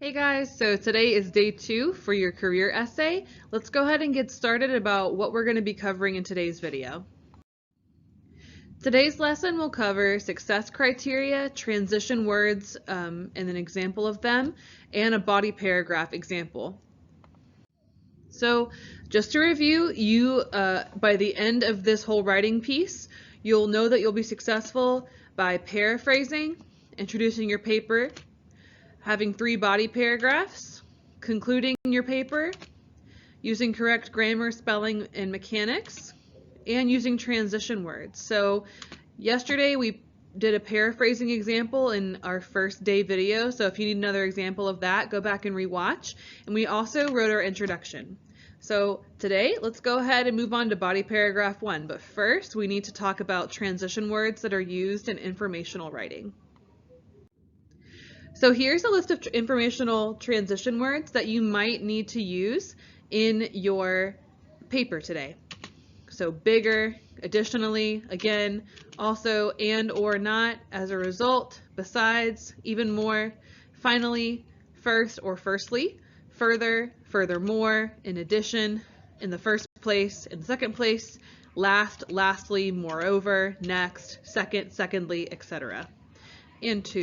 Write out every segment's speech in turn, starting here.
Hey guys, so today is day 2 for your career essay. Let's go ahead and get started about what we're going to be covering in today's video. Today's lesson will cover success criteria, transition words, and an example of them, and a body paragraph example. So just to review, by the end of this whole writing piece, you'll know that you'll be successful by paraphrasing, introducing your paper, having 3 body paragraphs, concluding your paper, using correct grammar, spelling, and mechanics, and using transition words. So yesterday we did a paraphrasing example in our first day video, so if you need another example of that, go back and rewatch. And we also wrote our introduction. So today, let's go ahead and move on to body paragraph 1. But first, we need to talk about transition words that are used in informational writing. So here's a list of informational transition words that you might need to use in your paper today. So bigger, additionally, again, also, and or not, as a result, besides, even more, finally, first or firstly, further, furthermore, in addition, in the first place, in the second place, last, lastly, moreover, next, second, secondly, etc. And two.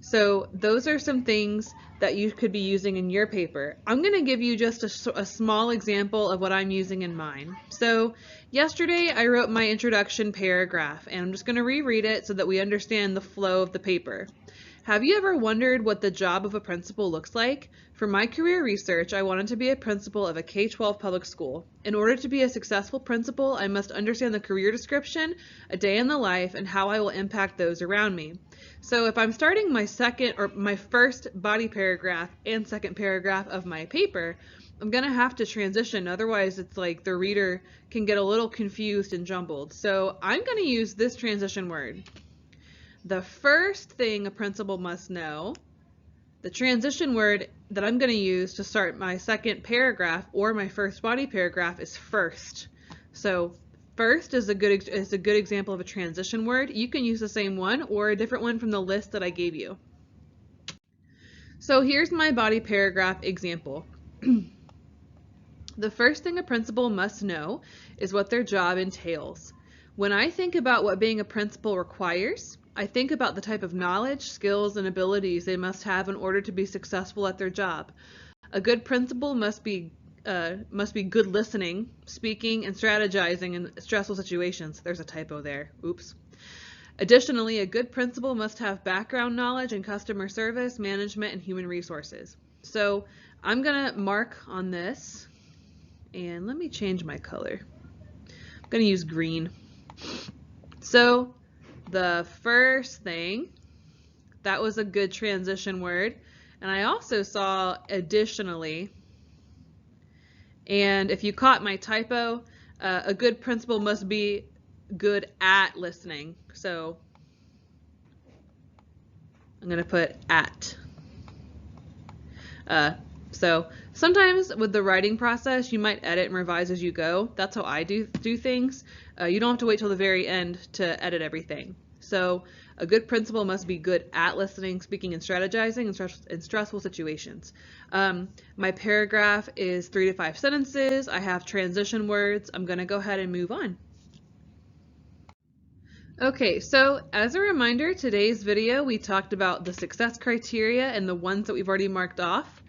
So those are some things that you could be using in your paper. I'm going to give you just a small example of what I'm using in mine. So yesterday I wrote my introduction paragraph, and I'm just going to reread it so that we understand the flow of the paper. Have you ever wondered what the job of a principal looks like? For my career research, I wanted to be a principal of a K-12 public school. In order to be a successful principal, I must understand the career description, a day in the life, and how I will impact those around me. So if I'm starting my first body paragraph and second paragraph of my paper, I'm going to have to transition. Otherwise, it's like the reader can get a little confused and jumbled. So I'm going to use this transition word. The first thing a principal must know, the transition word that I'm going to use to start my second paragraph or my first body paragraph is first. So first is a good example of a transition word. You can use the same one or a different one from the list that I gave you. So here's my body paragraph example. The first thing a principal must know is what their job entails. When I think about what being a principal requires, I think about the type of knowledge, skills, and abilities they must have in order to be successful at their job. A good principal must be good listening, speaking, and strategizing in stressful situations. There's a typo there. Oops. Additionally, a good principal must have background knowledge in customer service, management, and human resources. So I'm going to mark on this, and let me change my color. I'm going to use green. So the first thing, that was a good transition word. And I also saw additionally, and if you caught my typo, a good principal must be good at listening. So I'm going to put at. So sometimes with the writing process, you might edit and revise as you go. That's how I do things. You don't have to wait till the very end to edit everything. So a good principal must be good at listening, speaking, and strategizing in stressful situations. My paragraph is 3 to 5 sentences. I have transition words. I'm going to go ahead and move on. Okay, so as a reminder, today's video we talked about the success criteria and the ones that we've already marked off.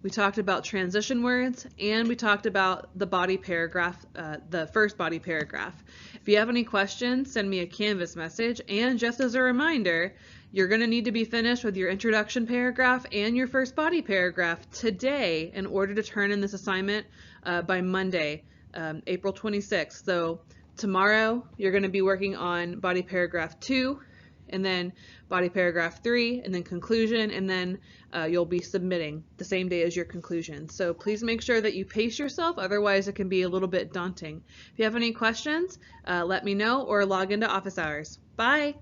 We talked about transition words, and we talked about the body paragraph, the first body paragraph. If you have any questions, send me a Canvas message. And just as a reminder, you're going to need to be finished with your introduction paragraph and your first body paragraph today in order to turn in this assignment by Monday, April 26th. So tomorrow, you're going to be working on body paragraph 2, and then body paragraph 3, and then conclusion, and then you'll be submitting the same day as your conclusion. So please make sure that you pace yourself, otherwise it can be a little bit daunting. If you have any questions, let me know or log into office hours. Bye!